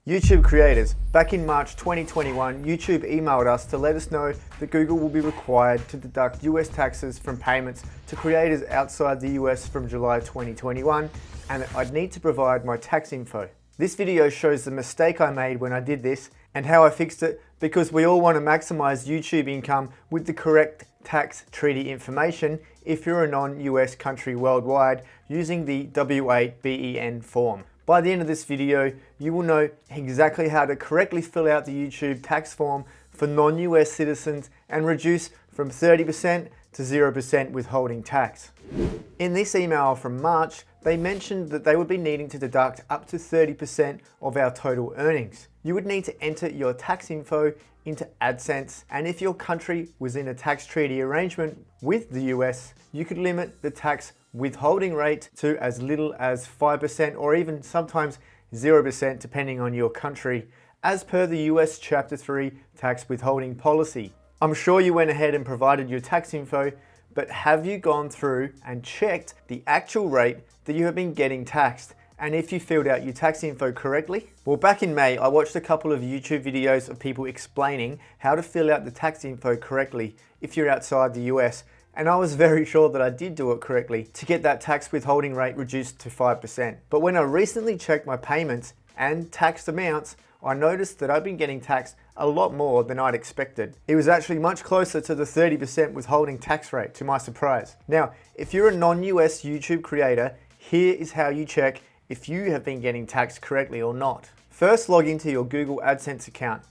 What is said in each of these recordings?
YouTube creators, back in March 2021, YouTube emailed us to let us know that Google will be required to deduct US taxes from payments to creators outside the US from July 2021, and that I'd need to provide my tax info. This video shows the mistake I made when I did this and how I fixed it, because we all want to maximize YouTube income with the correct tax treaty information if you're a non-US country worldwide using the W8-BEN form. By the end of this video, you will know exactly how to correctly fill out the YouTube tax form for non-US citizens and reduce from 30% to 0% withholding tax. In this email from March, they mentioned that they would be needing to deduct up to 30% of our total earnings. You would need to enter your tax info into Adsense, and if your country was in a tax treaty arrangement with the US, you could limit the tax withholding rate to as little as 5% or even sometimes 0% depending on your country, as per the US Chapter 3 tax withholding policy. I'm sure you went ahead and provided your tax info, but have you gone through and checked the actual rate that you have been getting taxed, and if you filled out your tax info correctly? Well, back in May, I watched a couple of YouTube videos of people explaining how to fill out the tax info correctly if you're outside the US, and I was very sure that I did do it correctly to get that tax withholding rate reduced to 5%. But when I recently checked my payments and taxed amounts, I noticed that I've been getting taxed a lot more than I'd expected. It was actually much closer to the 30% withholding tax rate, to my surprise. Now, if you're a non-US YouTube creator, here is how you check if you have been getting taxed correctly or not. First, log into your Google Adsense account.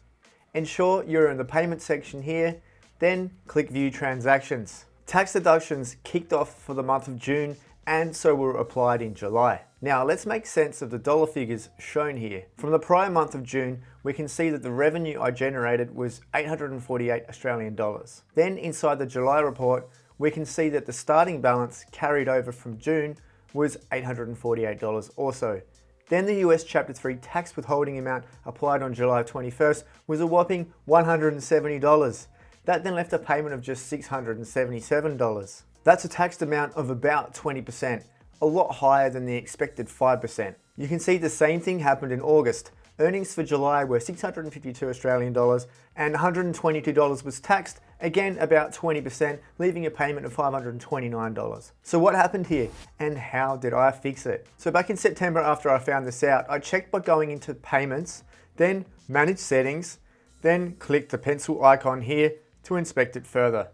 Ensure you're in the payment section here, then click View Transactions. Tax deductions kicked off for the month of June and so were applied in July. Now let's make sense of the dollar figures shown here. From the prior month of June, we can see that the revenue I generated was 848 Australian dollars. Then inside the July report, we can see that the starting balance carried over from June was $848 also. Then the US Chapter 3 tax withholding amount applied on July 21st was a whopping $170. That then left a payment of just $677. That's a taxed amount of about 20%, a lot higher than the expected 5%. You can see the same thing happened in August. Earnings for July were 652 Australian dollars and $122 was taxed, again about 20%, leaving a payment of $529. So what happened here and how did I fix it? So back in September, after I found this out, I checked by going into payments, then manage settings, then click the pencil icon here to inspect it further.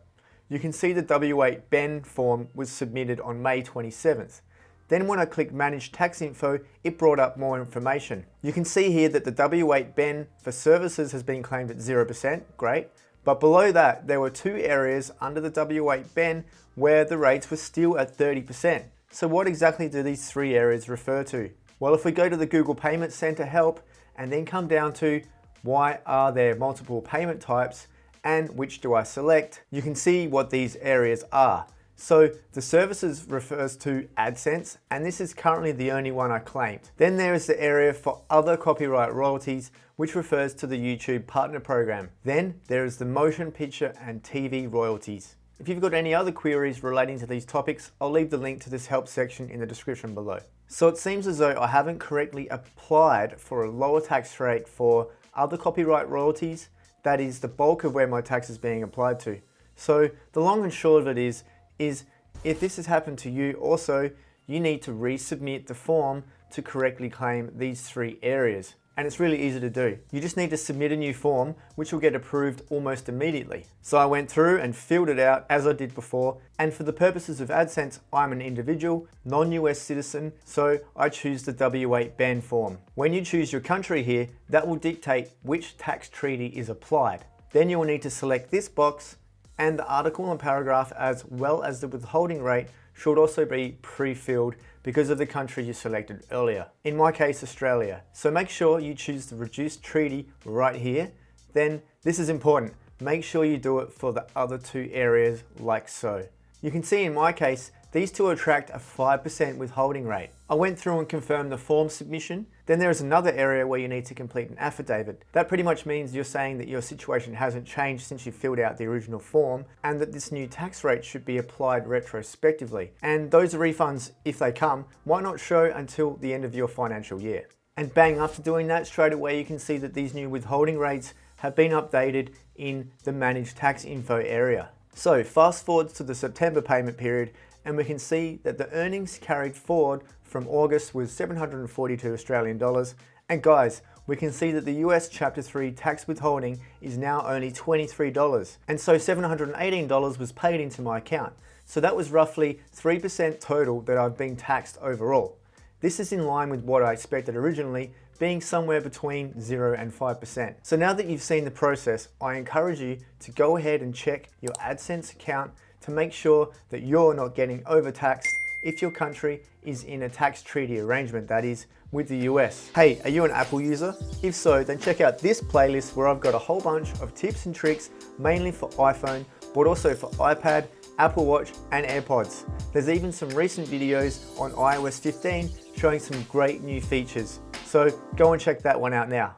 You can see the W8-BEN form was submitted on May 27th. Then when I click Manage Tax Info, it brought up more information. You can see here that the W8-BEN for services has been claimed at 0%, great. But below that, there were two areas under the W8-BEN where the rates were still at 30%. So what exactly do these three areas refer to? Well, if we go to the Google Payment Center help and then come down to why are there multiple payment types and which do I select, you can see what these areas are. So the services refers to Adsense, and this is currently the only one I claimed. Then there is the area for other copyright royalties, which refers to the YouTube Partner Program. Then there is the motion picture and TV royalties. If you've got any other queries relating to these topics, I'll leave the link to this help section in the description below. So it seems as though I haven't correctly applied for a lower tax rate for other copyright royalties. That is the bulk of where my tax is being applied to. So the long and short of it is if this has happened to you also, you need to resubmit the form to correctly claim these three areas. And it's really easy to do. You just need to submit a new form, which will get approved almost immediately. So I went through and filled it out as I did before. And for the purposes of Adsense, I'm an individual, non-US citizen, so I choose the W8-BEN form. When you choose your country here, that will dictate which tax treaty is applied. Then you will need to select this box, and the article and paragraph as well as the withholding rate should also be pre-filled because of the country you selected earlier. In my case, Australia. So make sure you choose the reduced treaty right here. Then this is important. Make sure you do it for the other two areas like so. You can see in my case, these two attract a 5% withholding rate. I went through and confirmed the form submission. Then there is another area where you need to complete an affidavit. That pretty much means you're saying that your situation hasn't changed since you filled out the original form and that this new tax rate should be applied retrospectively. And those refunds, if they come, might not show until the end of your financial year. And bang, after doing that, straight away you can see that these new withholding rates have been updated in the Manage Tax Info area. So fast forward to the September payment period, and we can see that the earnings carried forward from August was 742 Australian dollars. And guys, we can see that the US Chapter 3 tax withholding is now only $23. And so $718 was paid into my account. So that was roughly 3% total that I've been taxed overall. This is in line with what I expected originally, being somewhere between 0 and 5%. So now that you've seen the process, I encourage you to go ahead and check your AdSense account to make sure that you're not getting overtaxed if your country is in a tax treaty arrangement, that is, with the US. Hey, are you an Apple user? If so, then check out this playlist where I've got a whole bunch of tips and tricks, mainly for iPhone, but also for iPad, Apple Watch, and AirPods. There's even some recent videos on iOS 15 showing some great new features. So go and check that one out now.